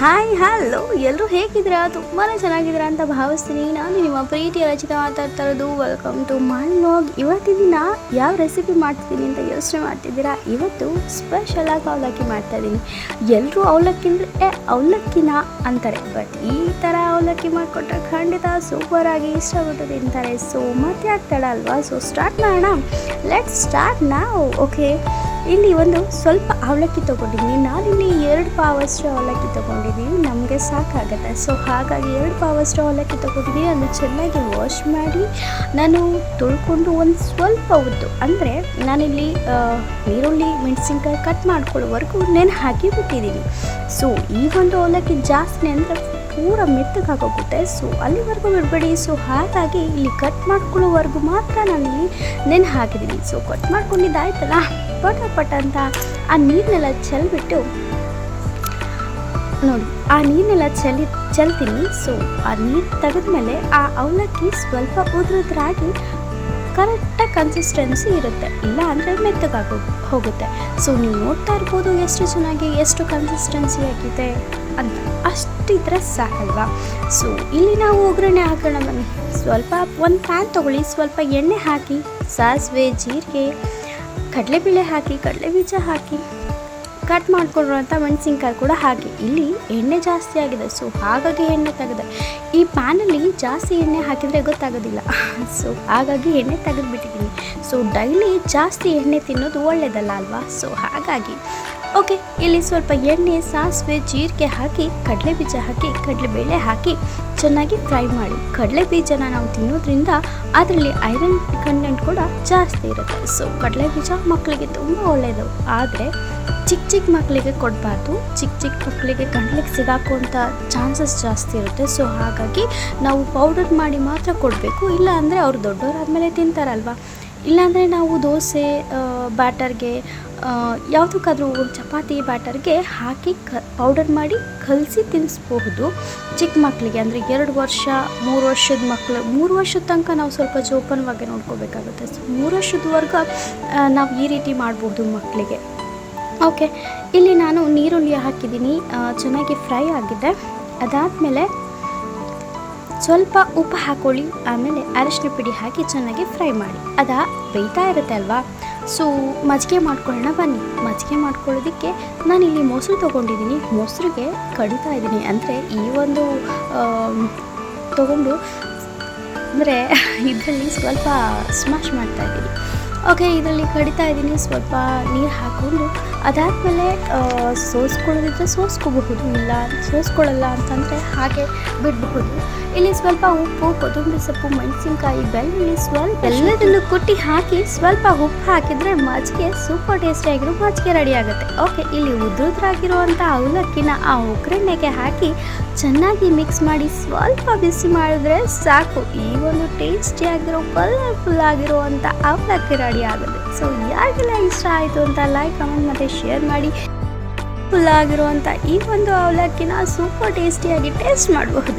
Hi hello ಎಲ್ಲರೂ ಹೇಗಿದ್ದೀರಾ? ತುಂಬಾ ಚೆನ್ನಾಗಿದ್ದೀರಾ ಅಂತ ಭಾವಿಸ್ತೀನಿ. ನಾನು ನಿಮ್ಮ ಪ್ರೀತಿಯ ರಚಿತ ಮಾತಾಡ್ತಾ ಇರೋದು. Welcome to my vlog. ಇವತ್ತಿನ ದಿನ ಯಾವ ರೆಸಿಪಿ ಮಾಡ್ತಿದ್ದೀನಿ ಅಂತ ಯೋಚನೆ ಮಾಡ್ತಿದ್ದೀರಾ? ಇವತ್ತು ಸ್ಪೆಷಲಾಗಿ ಅವಲಕ್ಕಿ ಮಾಡ್ತಾಯಿದ್ದೀನಿ. ಎಲ್ಲರೂ ಅವಲಕ್ಕಿ ಅಂದರೆ ಅವಲಕ್ಕಿನ ಅಂತಾರೆ, ಬಟ್ ಈ ಥರ ಅವಲಕ್ಕಿ ಮಾಡಿಕೊಟ್ರೆ ಖಂಡಿತ ಸೂಪರಾಗಿ ಇಷ್ಟಪಟ್ಟು ತಿಂತಾರೆ. ಸೊ ಮತ್ತೆ ಆಗ್ತಾಳ ಅಲ್ವಾ? ಸೊ ಸ್ಟಾರ್ಟ್ ಮಾಡೋಣ. ಲೆಟ್ಸ್ ಸ್ಟಾರ್ಟ್ ನಾವು. ಓಕೆ, ಇಲ್ಲಿ ಒಂದು ಸ್ವಲ್ಪ ಅವಲಕ್ಕಿ ತೊಗೊಂಡಿದ್ದೀನಿ. ನಾನಿಲ್ಲಿ 2 ಪಾವಷ್ಟು ಅವಲಕ್ಕಿ ತೊಗೊಂಡಿದ್ದೀನಿ, ನಮಗೆ ಸಾಕಾಗುತ್ತೆ. ಸೊ ಹಾಗಾಗಿ 2 ಪಾವಷ್ಟು ಅವಲಕ್ಕಿ ತೊಗೊಂಡಿದ್ದೀನಿ. ಅದನ್ನು ಚೆನ್ನಾಗಿ ವಾಶ್ ಮಾಡಿ ನಾನು ತೊಳ್ಕೊಂಡು ಒಂದು ಸ್ವಲ್ಪ ಹೊತ್ತು, ಅಂದರೆ ನಾನಿಲ್ಲಿ ಈರುಳ್ಳಿ ಮೆಣಸಿನ್ಕಾಯಿ ಕಟ್ ಮಾಡ್ಕೊಳ್ಳೋವರೆಗೂ ನೆನೆ ಹಾಕಿ ಬಿಟ್ಟಿದ್ದೀನಿ. ಸೊ ಈ ಒಂದು ಅವಲಕ್ಕಿ ಜಾಸ್ತಿ ಅಂದರೆ ಪೂರ ಮೆತ್ತಗಾಗೋಗುತ್ತೆ. ಸೊ ಅಲ್ಲಿವರೆಗೂ ಬಿಡಬೇಡಿ. ಸೊ ಹಾಗಾಗಿ ಇಲ್ಲಿ ಕಟ್ ಮಾಡ್ಕೊಳ್ಳೋವರೆಗೂ ಮಾತ್ರ ನಾನಿಲ್ಲಿ ನೆನೆ ಹಾಕಿದ್ದೀನಿ. ಸೊ ಕಟ್ ಮಾಡ್ಕೊಂಡಿದ್ದಾಯ್ತಲ್ಲ, ಪಟ ಅಂತ ಆ ನೀರನ್ನೆಲ್ಲ ಚೆಲ್ಬಿಟ್ಟು ನೋಡಿ, ಆ ನೀರನ್ನೆಲ್ಲ ಚೆಲ್ತೀನಿ. ಸೊ ಆ ನೀರು ತೆಗೆದ್ಮೇಲೆ ಆ ಅವಲಕ್ಕಿ ಸ್ವಲ್ಪ ಉದ್ರಾಗಿ ಕರೆಕ್ಟಾಗಿ ಕನ್ಸಿಸ್ಟೆನ್ಸಿ ಇರುತ್ತೆ, ಇಲ್ಲ ಅಂದರೆ ಮೆತ್ತಗಾಗಿ ಹೋಗುತ್ತೆ. ಸೊ ನೀವು ನೋಡ್ತಾ ಇರ್ಬೋದು ಎಷ್ಟು ಕನ್ಸಿಸ್ಟೆನ್ಸಿ ಆಗಿದೆ ಅಂತ. ಅಷ್ಟಿದ್ರೆ ಸಾಕಲ್ವಾ? ಸೊ ಇಲ್ಲಿ ನಾವು ಒಗ್ಗರಣೆ ಹಾಕೋಣ ಬನ್ನಿ. ಸ್ವಲ್ಪ ಒಂದು ಪ್ಯಾನ್ ತೊಗೊಳ್ಳಿ, ಸ್ವಲ್ಪ ಎಣ್ಣೆ ಹಾಕಿ, ಸಾಸಿವೆ, ಜೀರಿಗೆ, ಕಡಲೆಬೇಳೆ ಹಾಕಿ, ಕಡಲೆಬೀಜ ಹಾಕಿ, ಕಟ್ ಮಾಡ್ಕೊಂಡಿರೋಂಥ ಮೆಣಸಿನ್ಕಾಯಿ ಕೂಡ ಹಾಕಿ. ಇಲ್ಲಿ ಎಣ್ಣೆ ಜಾಸ್ತಿ ಆಗಿದೆ, ಸೊ ಹಾಗಾಗಿ ಎಣ್ಣೆ ತೆಗೆದೆ. ಈ ಪ್ಯಾನಲ್ಲಿ ಜಾಸ್ತಿ ಎಣ್ಣೆ ಹಾಕಿದರೆ ಗೊತ್ತಾಗೋದಿಲ್ಲ, ಸೊ ಹಾಗಾಗಿ ಎಣ್ಣೆ ತೆಗೆದುಬಿಟ್ಟಿದ್ದೀನಿ. ಸೊ ಡೈಲಿ ಜಾಸ್ತಿ ಎಣ್ಣೆ ತಿನ್ನೋದು ಒಳ್ಳೆಯದಲ್ಲ ಅಲ್ವಾ? ಸೊ ಹಾಗಾಗಿ ಓಕೆ, ಇಲ್ಲಿ ಸ್ವಲ್ಪ ಎಣ್ಣೆ, ಸಾಸಿವೆ, ಜೀರಿಗೆ ಹಾಕಿ, ಕಡಲೆಬೀಜ ಹಾಕಿ, ಕಡಲೆಬೇಳೆ ಹಾಕಿ ಚೆನ್ನಾಗಿ ಫ್ರೈ ಮಾಡಿ. ಕಡಲೆಬೀಜನ ನಾವು ತಿನ್ನೋದ್ರಿಂದ ಅದರಲ್ಲಿ ಐರನ್ ಕಂಟೆಂಟ್ ಕೂಡ ಜಾಸ್ತಿ ಇರುತ್ತೆ. ಸೊ ಕಡಲೆಬೀಜ ಮಕ್ಕಳಿಗೆ ತುಂಬ ಒಳ್ಳೆಯದು, ಆದರೆ ಚಿಕ್ಕ ಮಕ್ಕಳಿಗೆ ಕೊಡಬಾರ್ದು. ಚಿಕ್ಕ ಮಕ್ಕಳಿಗೆ ಗಂಟ್ಲಿಗೆ ಸಿಗಾಕುವಂಥ ಚಾನ್ಸಸ್ ಜಾಸ್ತಿ ಇರುತ್ತೆ. ಸೊ ಹಾಗಾಗಿ ನಾವು ಪೌಡರ್ ಮಾಡಿ ಮಾತ್ರ ಕೊಡಬೇಕು, ಇಲ್ಲ ಅಂದರೆ ಅವರು ದೊಡ್ಡವರಾದಮೇಲೆ ತಿಂತಾರಲ್ವ. ಇಲ್ಲಾಂದರೆ ನಾವು ದೋಸೆ ಬ್ಯಾಟರ್ಗೆ, ಯಾವುದಕ್ಕಾದ್ರೂ ಚಪಾತಿ ಬ್ಯಾಟರ್ಗೆ ಹಾಕಿ ಪೌಡರ್ ಮಾಡಿ ಕಲಸಿ ತಿನ್ನಿಸ್ಬಹುದು ಚಿಕ್ಕ ಮಕ್ಕಳಿಗೆ. ಅಂದರೆ 2 ವರ್ಷ 3 ವರ್ಷದ ಮಕ್ಕಳು, 3 ವರ್ಷದ ತನಕ ನಾವು ಸ್ವಲ್ಪ ಜೋಪಾನವಾಗಿ ನೋಡ್ಕೋಬೇಕಾಗುತ್ತೆ. ಸೊ 3 ವರ್ಷದವರೆಗೂ ನಾವು ಈ ರೀತಿ ಮಾಡ್ಬೋದು ಮಕ್ಕಳಿಗೆ. ಓಕೆ, ಇಲ್ಲಿ ನಾನು ನೀರುಳ್ಳಿ ಹಾಕಿದ್ದೀನಿ, ಚೆನ್ನಾಗಿ ಫ್ರೈ ಆಗಿದೆ. ಅದಾದಮೇಲೆ ಸ್ವಲ್ಪ ಉಪ್ಪು ಹಾಕ್ಕೊಳ್ಳಿ, ಆಮೇಲೆ ಅರಿಶಿನ ಪುಡಿ ಹಾಕಿ ಚೆನ್ನಾಗಿ ಫ್ರೈ ಮಾಡಿ. ಬೇಯ್ತಾ ಇರುತ್ತೆ ಅಲ್ವಾ? ಸೊ ಮಜ್ಜಿಗೆ ಮಾಡ್ಕೊಳ್ಳೋಣ ಬನ್ನಿ. ಮಜ್ಜಿಗೆ ಮಾಡ್ಕೊಳ್ಳೋದಕ್ಕೆ ನಾನಿಲ್ಲಿ ಮೊಸರು ತೊಗೊಂಡಿದ್ದೀನಿ. ಮೊಸರಿಗೆ ಕಡಿತಾ ಇದ್ದೀನಿ, ಅಂದರೆ ಈ ಒಂದು ತೊಗೊಂಡು ಅಂದರೆ ಇದರಲ್ಲಿ ಸ್ವಲ್ಪ ಸ್ಮ್ಯಾಶ್ ಮಾಡ್ತಾಯಿದ್ದೀನಿ. ಓಕೆ, ಇದರಲ್ಲಿ ಕಡಿತಾ ಇದ್ದೀನಿ. ಸ್ವಲ್ಪ ನೀರು ಹಾಕ್ಕೊಂಡು ಅದಾದಮೇಲೆ ಸೋಸ್ಕೊಳ್ಳೋದಿದ್ರೆ ಸೋಸ್ಕೋಬಹುದು, ಇಲ್ಲ ಸೋಸ್ಕೊಳ್ಳಲ್ಲ ಅಂತಂದರೆ ಹಾಗೆ ಬಿಡಬಹುದು. ಇಲ್ಲಿ ಸ್ವಲ್ಪ ಉಪ್ಪು, ಕೊತ್ತಂಬರಿ ಸೊಪ್ಪು, ಮೆಣಸಿನ್ಕಾಯಿ, ಬೆಳ್ಳುಳ್ಳಿ, ಸ್ವಲ್ಪ ಎಲ್ಲದನ್ನು ಕುಟ್ಟಿ ಹಾಕಿ ಸ್ವಲ್ಪ ಉಪ್ಪು ಹಾಕಿದರೆ ಮಜ್ಜಿಗೆ ಸೂಪರ್ ಟೇಸ್ಟಿಯಾಗಿರೋ ಮಜ್ಜಿಗೆ ರೆಡಿ ಆಗುತ್ತೆ. ಓಕೆ, ಇಲ್ಲಿ ಉದ್ರಾಗಿರುವಂಥ ಅವಲಕ್ಕಿನ ಆ ಒಗ್ಗರಣೆಗೆ ಹಾಕಿ ಚೆನ್ನಾಗಿ ಮಿಕ್ಸ್ ಮಾಡಿ ಸ್ವಲ್ಪ ಬಿಸಿ ಮಾಡಿದ್ರೆ ಸಾಕು. ಈ ಒಂದು ಟೇಸ್ಟಿಯಾಗಿರೋ ಕಲರ್ಫುಲ್ ಆಗಿರುವಂಥ ಅವಲಕ್ಕಿ ರೆಡಿ ಆಗುತ್ತೆ. ಸೊ ಯಾರಿಗೆಲ್ಲ ಇಷ್ಟ ಆಯಿತು ಅಂತ ಲೈಕ್, ಕಮೆಂಟ್ ಮತ್ತು ಶೇರ್ ಮಾಡಿ. ಫುಲ್ ಆಗಿರುವಂಥ ಈ ಒಂದು ಅವಲಕ್ಕಿನ ಸೂಪರ್ ಟೇಸ್ಟಿಯಾಗಿ ಟೇಸ್ಟ್ ಮಾಡಬಹುದು.